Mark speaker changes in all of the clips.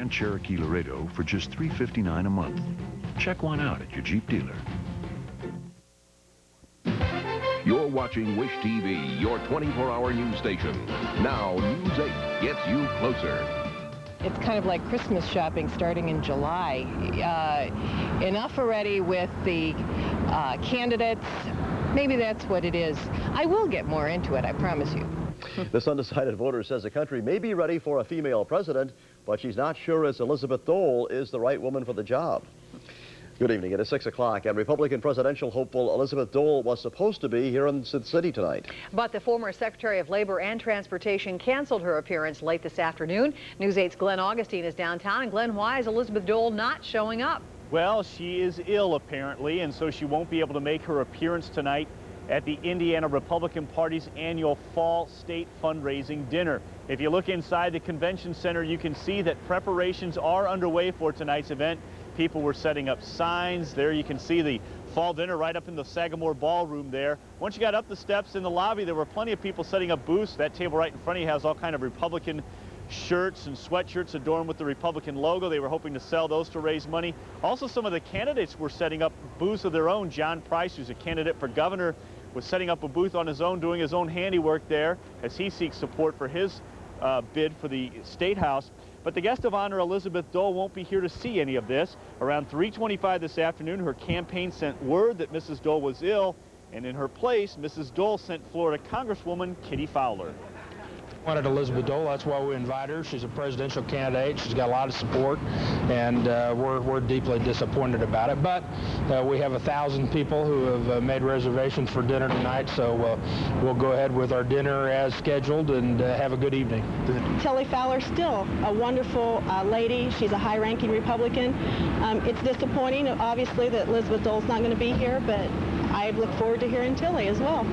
Speaker 1: Grand Cherokee Laredo for just $359 a month. Check one out at your Jeep dealer.
Speaker 2: You're watching Wish TV, your 24-hour news station. Now, News 8 gets you closer.
Speaker 3: It's kind of like Christmas shopping starting in July. Enough already with the candidates. Maybe that's what it is. I will get more into it, I promise you.
Speaker 4: This undecided voter says the country may be ready for a female president, but she's not sure as Elizabeth Dole is the right woman for the job. Good evening. It is 6 o'clock, and Republican presidential hopeful Elizabeth Dole was supposed to be here in the city tonight.
Speaker 5: But the former Secretary of Labor and Transportation canceled her appearance late this afternoon. News 8's Glenn Augustine is downtown. And Glenn, why is Elizabeth Dole not showing up?
Speaker 6: Well, she is ill apparently, and so she won't be able to make her appearance tonight at the Indiana Republican Party's annual fall state fundraising dinner. If you look inside the convention center, you can see that preparations are underway for tonight's event. People were setting up signs. There you can see the fall dinner right up in the Sagamore Ballroom there. Once you got up the steps in the lobby, there were plenty of people setting up booths. That table right in front of you has all kind of Republican shirts and sweatshirts adorned with the Republican logo. They were hoping to sell those to raise money. Also, some of the candidates were setting up booths of their own. John Price, who's a candidate for governor, was setting up a booth on his own, doing his own handiwork there as he seeks support for his bid for the State House. But the guest of honor, Elizabeth Dole, won't be here to see any of this. Around 3:25 this afternoon, her campaign sent word that Mrs. Dole was ill, and in her place, Mrs. Dole sent Florida Congresswoman Kitty Fowler.
Speaker 7: Wanted Elizabeth Dole, that's why we invite her. She's a presidential candidate. She's got a lot of support, and we're deeply disappointed about it. But we have 1,000 people who have made reservations for dinner tonight, so we'll go ahead with our dinner as scheduled and have a good evening.
Speaker 8: Tilly Fowler, still a wonderful lady. She's a high-ranking Republican. It's disappointing, obviously, that Elizabeth Dole's not going to be here, but I look forward to hearing Tilly as well.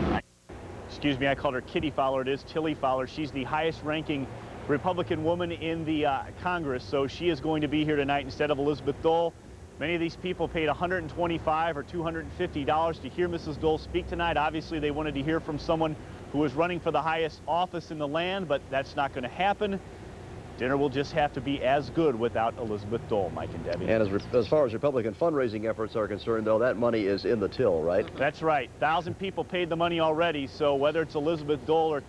Speaker 6: Excuse me, I called her Kitty Fowler. It is Tilly Fowler. She's the highest-ranking Republican woman in the Congress, so she is going to be here tonight instead of Elizabeth Dole. Many of these people paid $125 or $250 to hear Mrs. Dole speak tonight. Obviously, they wanted to hear from someone who was running for the highest office in the land, but that's not going to happen. Dinner will just have to be as good without Elizabeth Dole, Mike and Debbie.
Speaker 4: And as far as Republican fundraising efforts are concerned, though, that money is in the till, right?
Speaker 6: That's right. 1,000 people paid the money already, so whether it's Elizabeth Dole or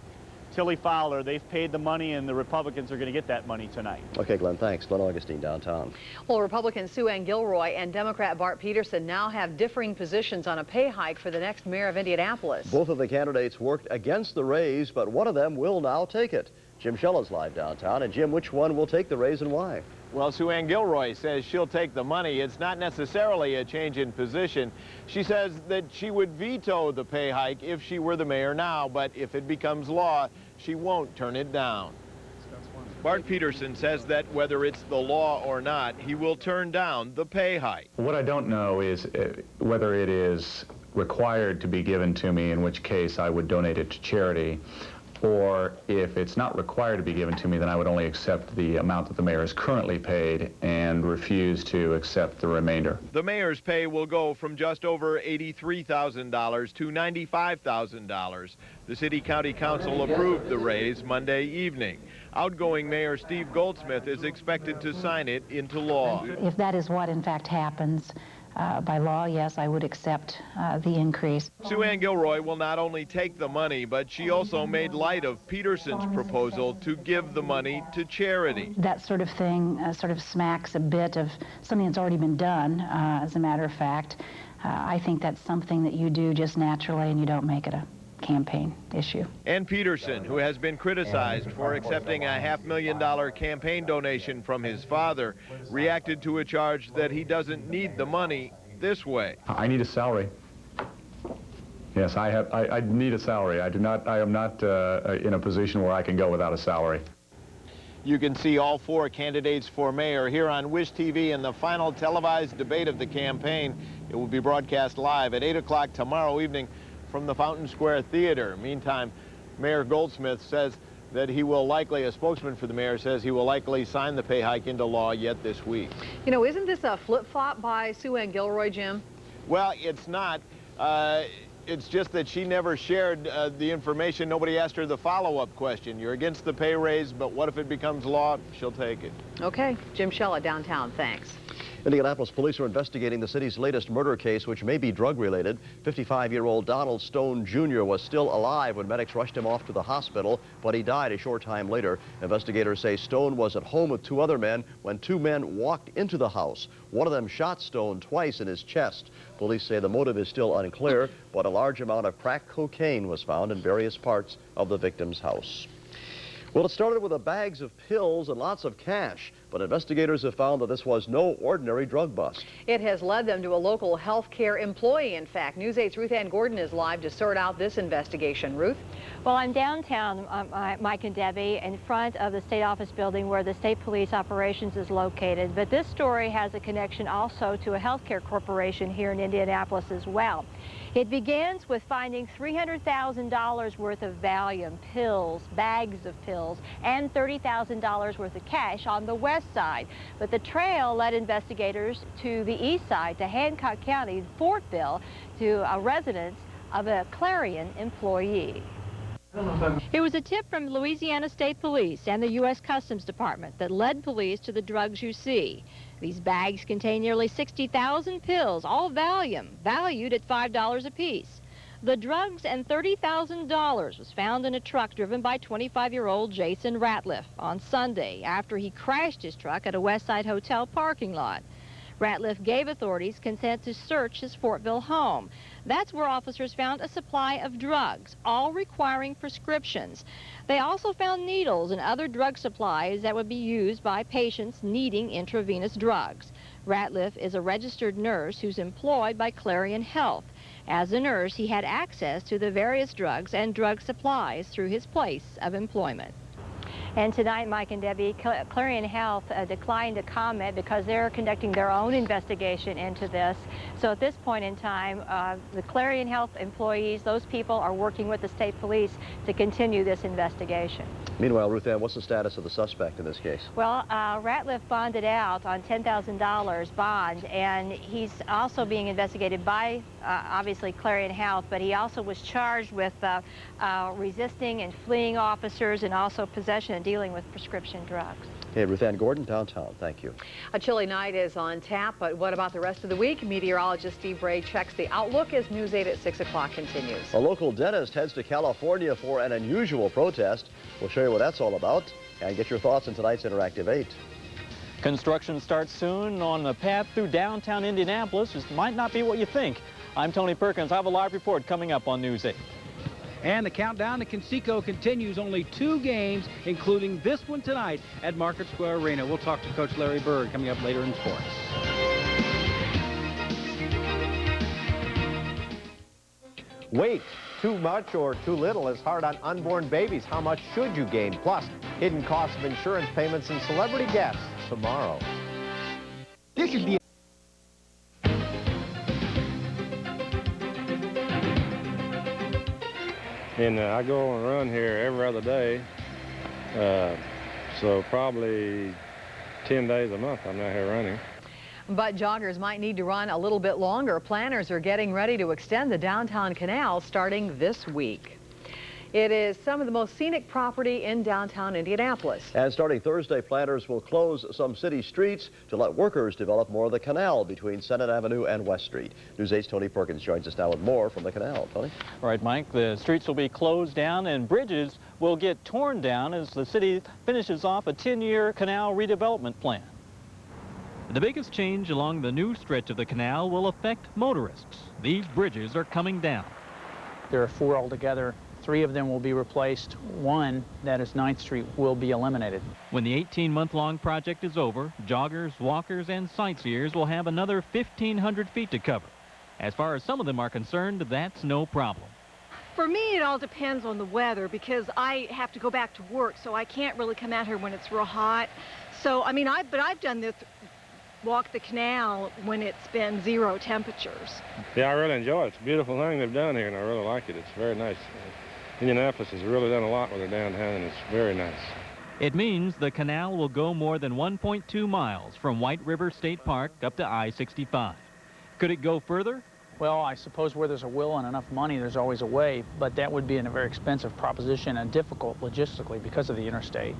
Speaker 6: Tilly Fowler, they've paid the money, and the Republicans are going to get that money tonight.
Speaker 4: Okay, Glenn, thanks. Glenn Augustine, downtown.
Speaker 5: Well, Republican Sue Ann Gilroy and Democrat Bart Peterson now have differing positions on a pay hike for the next mayor of Indianapolis.
Speaker 4: Both of the candidates worked against the raise, but one of them will now take it. Jim Shell is live downtown. And Jim, which one will take the raise and why?
Speaker 9: Well, Sue Ann Gilroy says she'll take the money. It's not necessarily a change in position. She says that she would veto the pay hike if she were the mayor now, but if it becomes law, she won't turn it down. Bart Peterson says that whether it's the law or not, he will turn down the pay hike.
Speaker 10: What I don't know is whether it is required to be given to me, in which case I would donate it to charity, or if it's not required to be given to me, then I would only accept the amount that the mayor is currently paid and refuse to accept the remainder.
Speaker 9: The mayor's pay will go from just over $83,000 to $95,000. The City County Council approved the raise Monday evening. Outgoing Mayor Steve Goldsmith is expected to sign it into law.
Speaker 11: If that is what in fact happens, by law, yes, I would accept the increase.
Speaker 9: Sue Ann Gilroy will not only take the money, but she also made light of Peterson's proposal to give the money to charity.
Speaker 11: That sort of thing sort of smacks a bit of something that's already been done, as a matter of fact. I think that's something that you do just naturally and you don't make it a campaign issue.
Speaker 9: And Peterson, who has been criticized for accepting a $500,000 campaign donation from his father, reacted to a charge that he doesn't need the money this way.
Speaker 10: I need a salary. Yes, I need a salary. I am not in a position where I can go without a salary.
Speaker 9: You can see all four candidates for mayor here on Wish TV in the final televised debate of the campaign. It will be broadcast live at 8 o'clock tomorrow evening from the Fountain Square Theater. Meantime, Mayor Goldsmith says that he will likely, a spokesman for the mayor says he will likely sign the pay hike into law yet this week.
Speaker 5: You know, isn't this a flip-flop by Sue Ann Gilroy, Jim?
Speaker 9: Well, it's not. It's just that she never shared the information. Nobody asked her the follow-up question. You're against the pay raise, but what if it becomes law? She'll take it.
Speaker 5: Okay. Jim Shella, downtown. Thanks.
Speaker 4: Indianapolis police are investigating the city's latest murder case, which may be drug-related. 55-year-old Donald Stone Jr. was still alive when medics rushed him off to the hospital, but he died a short time later. Investigators say Stone was at home with 2 other men when 2 men walked into the house. One of them shot Stone twice in his chest. Police say the motive is still unclear, but a large amount of crack cocaine was found in various parts of the victim's house. Well, it started with the bags of pills and lots of cash, but investigators have found that this was no ordinary drug bust.
Speaker 5: It has led them to a local health care employee, in fact. News 8's Ruth Ann Gordon is live to sort out this investigation. Ruth?
Speaker 12: Well, I'm downtown, Mike and Debbie, in front of the state office building where the state police operations is located. But this story has a connection also to a healthcare corporation here in Indianapolis as well. It begins with finding $300,000 worth of Valium pills, bags of pills, and $30,000 worth of cash on the west side. But the trail led investigators to the east side, to Hancock County, Fortville, to a residence of a Clarion employee. It was a tip from Louisiana State Police and the U.S. Customs Department that led police to the drugs you see. These bags contain nearly 60,000 pills, all Valium, valued at $5 apiece. The drugs and $30,000 was found in a truck driven by 25-year-old Jason Ratliff on Sunday after he crashed his truck at a Westside Hotel parking lot. Ratliff gave authorities consent to search his Fortville home. That's where officers found a supply of drugs, all requiring prescriptions. They also found needles and other drug supplies that would be used by patients needing intravenous drugs. Ratliff is a registered nurse who's employed by Clarion Health. As a nurse, he had access to the various drugs and drug supplies through his place of employment. And tonight, Mike and Debbie, Clarion Health declined to comment because they're conducting their own investigation into this. So at this point in time, the Clarion Health employees, those people are working with the state police to continue this investigation.
Speaker 4: Meanwhile, Ruth Ann, what's the status of the suspect in this case?
Speaker 12: Well, Ratliff bonded out on $10,000 bond, and he's also being investigated by, obviously, Clarion Health, but he also was charged with resisting and fleeing officers and also possession and dealing with prescription drugs.
Speaker 4: Hey, Ruth Ann Gordon, downtown. Thank you.
Speaker 5: A chilly night is on tap, but what about the rest of the week? Meteorologist Steve Bray checks the outlook as News 8 at 6 o'clock continues.
Speaker 4: A local dentist heads to California for an unusual protest. We'll show you what that's all about and get your thoughts in tonight's Interactive 8.
Speaker 13: Construction starts soon on the path through downtown Indianapolis. This might not be what you think. I'm Tony Perkins. I have a live report coming up on News 8.
Speaker 14: And the countdown to Conseco continues. Only 2 games, including this one tonight at Market Square Arena. We'll talk to Coach Larry Bird coming up later in sports.
Speaker 9: Weight, too much or too little is hard on unborn babies. How much should you gain? Plus, hidden costs of insurance payments and celebrity guests tomorrow. This should be
Speaker 15: And I go on a run here every other day, so probably 10 days a month I'm out here running.
Speaker 5: But joggers might need to run a little bit longer. Planners are getting ready to extend the downtown canal starting this week. It is some of the most scenic property in downtown Indianapolis.
Speaker 4: And starting Thursday, planners will close some city streets to let workers develop more of the canal between Senate Avenue and West Street. News 8's Tony Perkins joins us now with more from the canal. Tony?
Speaker 13: All right, Mike, the streets will be closed down and bridges will get torn down as the city finishes off a 10-year canal redevelopment plan.
Speaker 16: The biggest change along the new stretch of the canal will affect motorists. These bridges are coming down.
Speaker 17: There are 4 altogether. 3 of them will be replaced. 1, that is 9th Street, will be eliminated.
Speaker 16: When the 18-month-long project is over, joggers, walkers, and sightseers will have another 1,500 feet to cover. As far as some of them are concerned, that's no problem.
Speaker 18: For me, it all depends on the weather because I have to go back to work, so I can't really come out here when it's real hot. So, I mean, I've done this, walk the canal when it's been 0 temperatures.
Speaker 15: Yeah, I really enjoy it. It's a beautiful thing they've done here, and I really like it. It's very nice. Indianapolis has really done a lot with their downtown, and it's very nice.
Speaker 16: It means the canal will go more than 1.2 miles from White River State Park up to I-65. Could it go further?
Speaker 17: Well, I suppose where there's a will and enough money, there's always a way, but that would be a very expensive proposition and difficult logistically because of the interstate.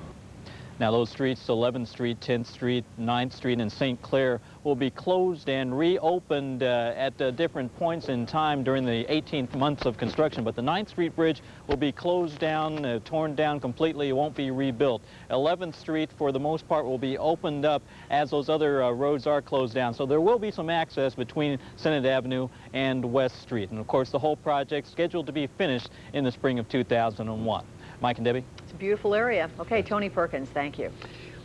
Speaker 13: Now those streets, 11th Street, 10th Street, 9th Street, and St. Clair will be closed and reopened at different points in time during the 18th months of construction. But the 9th Street Bridge will be closed down, torn down completely. It won't be rebuilt. 11th Street, for the most part, will be opened up as those other roads are closed down. So there will be some access between Senate Avenue and West Street. And of course, the whole project scheduled to be finished in the spring of 2001. Mike and Debbie?
Speaker 5: It's a beautiful area. Okay, Tony Perkins, thank you.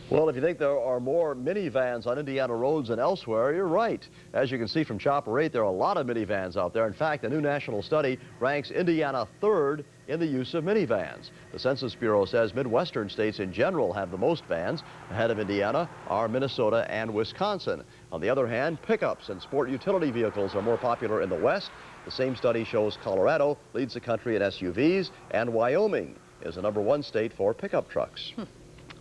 Speaker 4: Well, if you think there are more minivans on Indiana roads than elsewhere, you're right. As you can see from Chopper 8, there are a lot of minivans out there. In fact, a new national study ranks Indiana third in the use of minivans. The Census Bureau says Midwestern states in general have the most vans. Ahead of Indiana are Minnesota and Wisconsin. On the other hand, pickups and sport utility vehicles are more popular in the West. The same study shows Colorado leads the country in SUVs, and Wyoming is the #1 state for pickup trucks.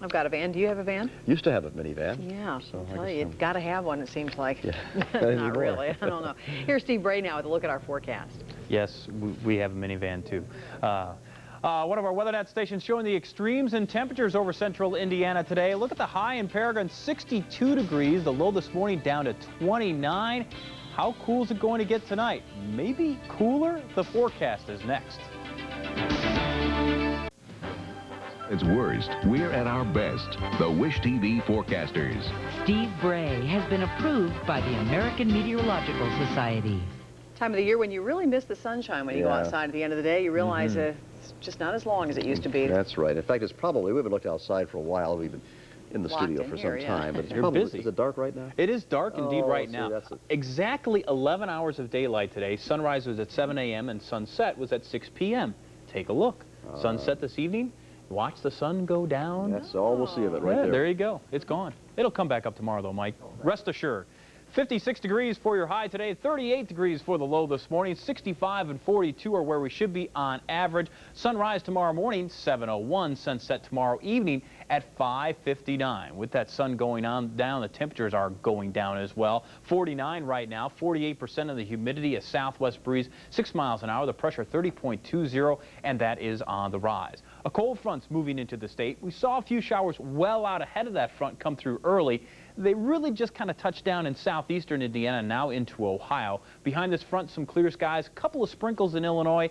Speaker 5: I've got a van. Do you have a van?
Speaker 4: Used to have a minivan.
Speaker 5: Yeah,
Speaker 4: So
Speaker 5: I tell you, you've got to have one, it seems like.
Speaker 4: Yeah.
Speaker 5: Not really. I don't know. Here's Steve Bray now with a look at our forecast.
Speaker 19: Yes, we have a minivan too. One of our WeatherNet stations showing the extremes in temperatures over central Indiana today. Look at the high in Paragon, 62 degrees. The low this morning down to 29. How cool is it going to get tonight? Maybe cooler? The forecast is next.
Speaker 2: Its worst, we're at our best. The Wish TV forecasters.
Speaker 20: Steve Bray has been approved by the American Meteorological Society.
Speaker 5: Time of the year when you really miss the sunshine when you go outside at the end of the day. You realize it's just not as long as it used to be.
Speaker 4: That's right. In fact, it's probably, we haven't looked outside for a while. We've been in the studio for some time. But it's
Speaker 19: You're
Speaker 4: probably,
Speaker 19: busy.
Speaker 4: Is it dark right now?
Speaker 19: It is dark indeed right
Speaker 4: see,
Speaker 19: now.
Speaker 4: that's it.
Speaker 19: Exactly 11 hours of daylight today. Sunrise was at 7 a.m. and sunset was at 6 p.m. Take a look. Sunset this evening. Watch the sun go down.
Speaker 4: That's all we'll see of it right there.
Speaker 19: There you go. It's gone. It'll come back up tomorrow, though, Mike. Rest assured. 56 degrees for your high today, 38 degrees for the low this morning, 65 and 42 are where we should be on average. Sunrise tomorrow morning, 7:01, sunset tomorrow evening at 5:59. With that sun going on down, the temperatures are going down as well. 49 right now, 48% of the humidity, a southwest breeze, 6 miles an hour, the pressure 30.20, and that is on the rise. A cold front's moving into the state. We saw a few showers well out ahead of that front come through early. They really just kind of touched down in southeastern Indiana, now into Ohio. Behind this front, some clear skies, a couple of sprinkles in Illinois.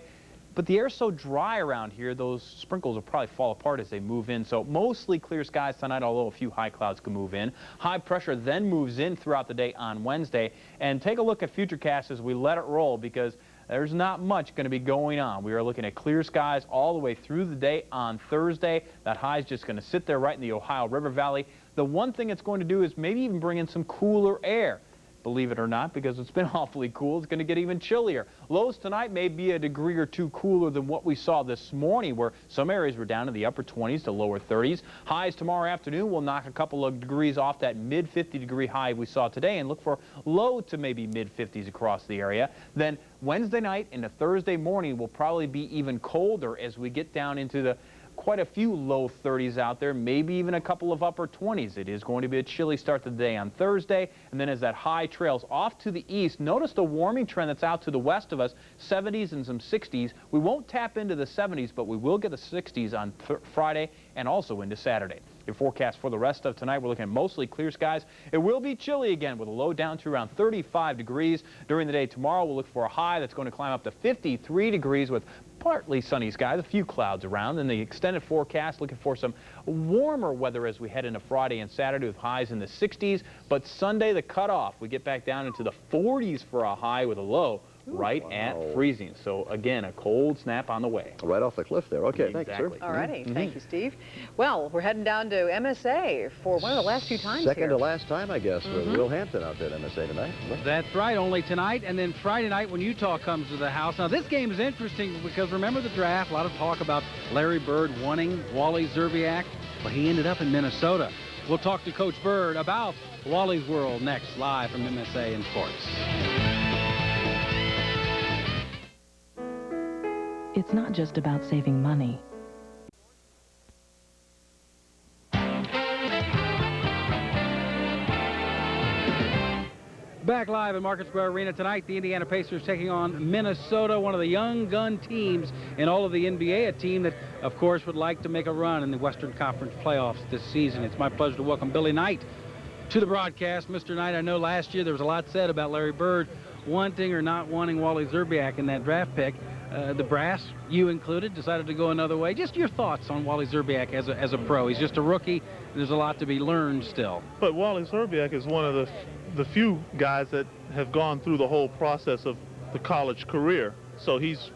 Speaker 19: But the air's so dry around here, those sprinkles will probably fall apart as they move in. So mostly clear skies tonight, although a few high clouds can move in. High pressure then moves in throughout the day on Wednesday. And take a look at Futurecast as we let it roll, because there's not much going to be going on. We are looking at clear skies all the way through the day on Thursday. That high is just going to sit there right in the Ohio River Valley. The one thing it's going to do is maybe even bring in some cooler air. Believe it or not, because it's been awfully cool, it's going to get even chillier. Lows tonight may be a degree or two cooler than what we saw this morning, where some areas were down in the upper 20s to lower 30s. Highs tomorrow afternoon will knock a couple of degrees off that mid-50-degree high we saw today and look for low to maybe mid-50s across the area. Then Wednesday night into Thursday morning will probably be even colder as we get down into the quite a few low 30s out there, maybe even a couple of upper 20s. It is going to be a chilly start to the day on Thursday, and then as that high trails off to the east, notice the warming trend that's out to the west of us, 70s and some 60s. We won't tap into the 70s, but we will get the 60s on Friday and also into Saturday. Your forecast for the rest of tonight, we're looking at mostly clear skies. It will be chilly again with a low down to around 35 degrees. During the day tomorrow, we'll look for a high that's going to climb up to 53 degrees with partly sunny skies, a few clouds around. And the extended forecast looking for some warmer weather as we head into Friday and Saturday with highs in the 60s. But Sunday, the cutoff, we get back down into the 40s for a high with a low right at freezing. So again, a cold snap on the way.
Speaker 4: Right off the cliff there. Okay,
Speaker 19: exactly.
Speaker 4: Thanks, sir.
Speaker 5: All righty. Thank you, Steve. Well, we're heading down to MSA for one of the last few times
Speaker 4: Second
Speaker 5: here.
Speaker 4: to last time, I guess, with Will Hampton out there at MSA tonight.
Speaker 14: That's right, only tonight, and then Friday night when Utah comes to the house. Now, this game is interesting because remember the draft, a lot of talk about Larry Bird wanting Wally Zerbiak, but he ended up in Minnesota. We'll talk to Coach Bird about Wally's World next, live from MSA in Sports.
Speaker 20: It's not just about saving money.
Speaker 14: Back live at Market Square Arena tonight, the Indiana Pacers taking on Minnesota, one of the young gun teams in all of the NBA, a team that, of course, would like to make a run in the Western Conference playoffs this season. It's my pleasure to welcome Billy Knight to the broadcast. Mr. Knight, I know last year there was a lot said about Larry Bird wanting or not wanting Wally Szczerbiak in that draft pick. The brass, you included, decided to go another way. Just your thoughts on Wally Szczerbiak as a pro. He's just a rookie. And there's a lot to be learned still.
Speaker 21: But Wally Szczerbiak is one of the few guys that have gone through the whole process of the college career. So he's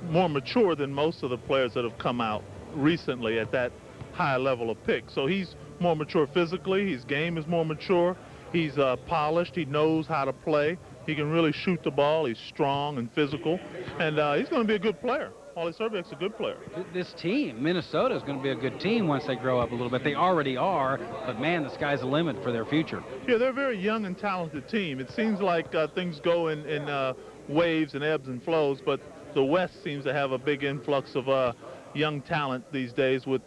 Speaker 21: more mature than most of the players that have come out recently at that high level of pick. So he's more mature physically. His game is more mature. He's polished. He knows how to play. He can really shoot the ball. He's strong and physical, and he's going to be a good player. Wally Szczerbiak's a good player.
Speaker 14: This team, Minnesota, is going to be a good team once they grow up a little bit. They already are, but man, the sky's the limit for their future.
Speaker 21: Yeah, they're a very young and talented team. It seems like things go in waves and ebbs and flows, but the West seems to have a big influx of young talent these days with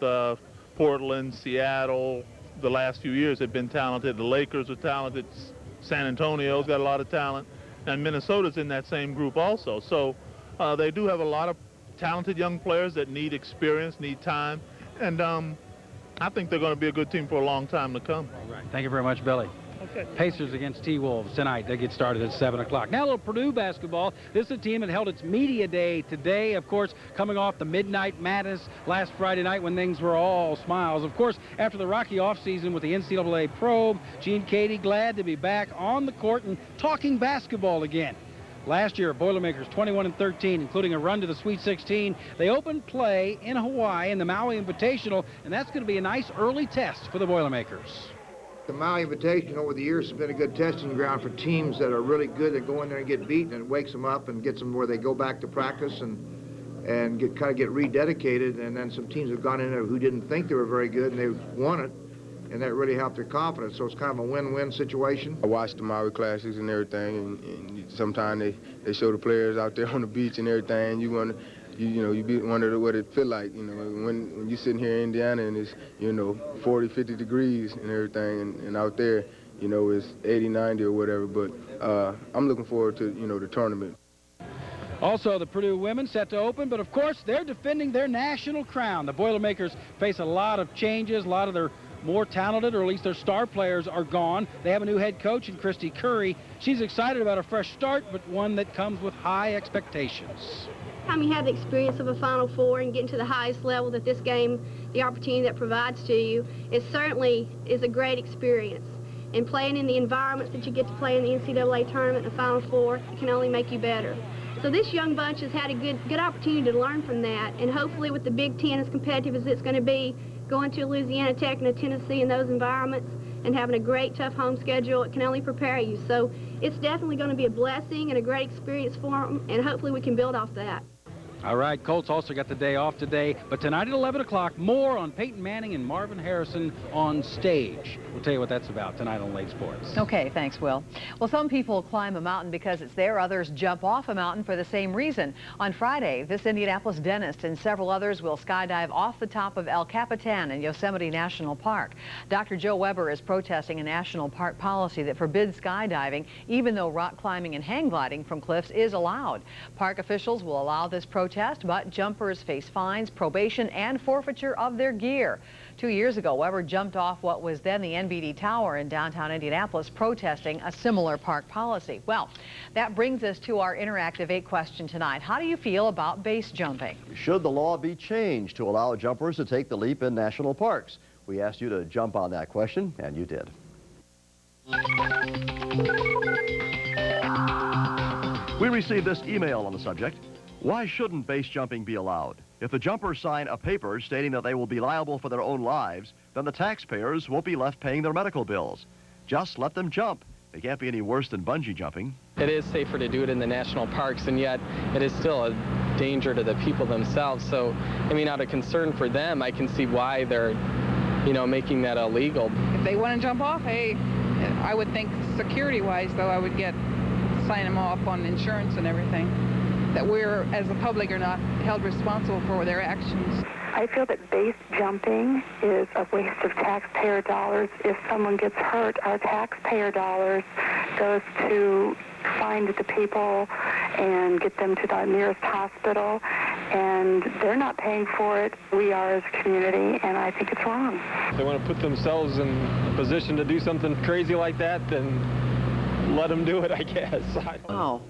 Speaker 21: Portland, Seattle. The last few years have been talented. The Lakers are talented. San Antonio's got a lot of talent, and Minnesota's in that same group also. So they do have a lot of talented young players that need experience, need time, and I think they're going to be a good team for a long time to come.
Speaker 14: All right. Thank you very much, Billy.
Speaker 21: Okay.
Speaker 14: Pacers against T-Wolves tonight. They get started at 7 o'clock. Now a little Purdue basketball. This is a team that held its media day today, of course, coming off the Midnight Madness last Friday night when things were all smiles. Of course, after the rocky offseason with the NCAA probe, Gene Cady glad to be back on the court and talking basketball again. Last year, Boilermakers 21-13, including a run to the Sweet 16. They opened play in Hawaii in the Maui Invitational, and that's going to be a nice early test for the Boilermakers.
Speaker 22: The Maui Invitational over the years has been a good testing ground for teams that are really good that go in there and get beaten, and it wakes them up and gets them where they go back to practice and kind of get rededicated. And then some teams have gone in there who didn't think they were very good, and they've won it, and that really helped their confidence. So it's kind of a win-win situation.
Speaker 23: I watch the Maui Classics and everything, and sometimes they show the players out there on the beach and everything. You wonder, you wonder what it feel like, when you're sitting here in Indiana and it's, 40, 50 degrees and everything, and out there, it's 80, 90 or whatever. But I'm looking forward to, the tournament.
Speaker 14: Also, the Purdue women set to open, but of course, they're defending their national crown. The Boilermakers face a lot of changes. A lot of their more talented, or at least their star players, are gone. They have a new head coach in Christy Curry. She's excited about a fresh start, but one that comes with high expectations.
Speaker 24: Time you have the experience of a Final Four and getting to the highest level that this game, the opportunity that provides to you, it certainly is a great experience. And playing in the environments that you get to play in the NCAA tournament and the Final Four, it can only make you better. So this young bunch has had a good opportunity to learn from that, and hopefully with the Big Ten, as competitive as it's going to be, going to Louisiana Tech and a Tennessee in those environments and having a great, tough home schedule, it can only prepare you. So it's definitely going to be a blessing and a great experience for them, and hopefully we can build off that.
Speaker 14: All right, Colts also got the day off today, but tonight at 11 o'clock, more on Peyton Manning and Marvin Harrison on stage. We'll tell you what that's about tonight on Late Sports.
Speaker 5: Okay, thanks, Will. Well, some people climb a mountain because it's there. Others jump off a mountain for the same reason. On Friday, this Indianapolis dentist and several others will skydive off the top of El Capitan in Yosemite National Park. Dr. Joe Weber is protesting a national park policy that forbids skydiving, even though rock climbing and hang gliding from cliffs is allowed. Park officials will allow this protest, but jumpers face fines, probation, and forfeiture of their gear. 2 years ago, Weber jumped off what was then the NBD Tower in downtown Indianapolis, protesting a similar park policy. Well, that brings us to our interactive 8 question tonight. How do you feel about base jumping?
Speaker 4: Should the law be changed to allow jumpers to take the leap in national parks? We asked you to jump on that question, and you did. We received this email on the subject. Why shouldn't base jumping be allowed? If the jumpers sign a paper stating that they will be liable for their own lives, then the taxpayers won't be left paying their medical bills. Just let them jump. It can't be any worse than bungee jumping.
Speaker 25: It is safer to do it in the national parks, and yet it is still a danger to the people themselves. So, I mean, out of concern for them, I can see why they're, making that illegal.
Speaker 26: If they want to jump off, hey, I would think security-wise, though, I would sign them off on insurance and everything. that we're, as the public, are not held responsible for their actions.
Speaker 1: I feel that base jumping is a waste of taxpayer dollars. If someone gets hurt, our taxpayer dollars goes to find the people and get them to the nearest hospital, and they're not paying for it. We are as a community, and I think it's wrong.
Speaker 25: If they want to put themselves in a position to do something crazy like that, then let them do it, I guess.
Speaker 4: Wow.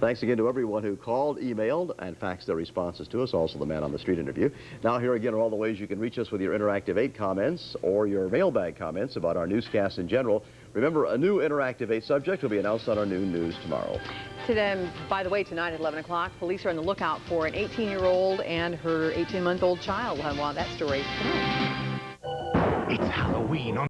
Speaker 4: Thanks again to everyone who called, emailed, and faxed their responses to us, also the Man on the Street interview. Now, here again are all the ways you can reach us with your Interactive 8 comments or your mailbag comments about our newscasts in general. Remember, a new Interactive 8 subject will be announced on our noon news tomorrow.
Speaker 5: Today, by the way, tonight at 11 o'clock, police are on the lookout for an 18-year-old and her 18-month-old child. We'll have that story tonight.
Speaker 3: It's Halloween on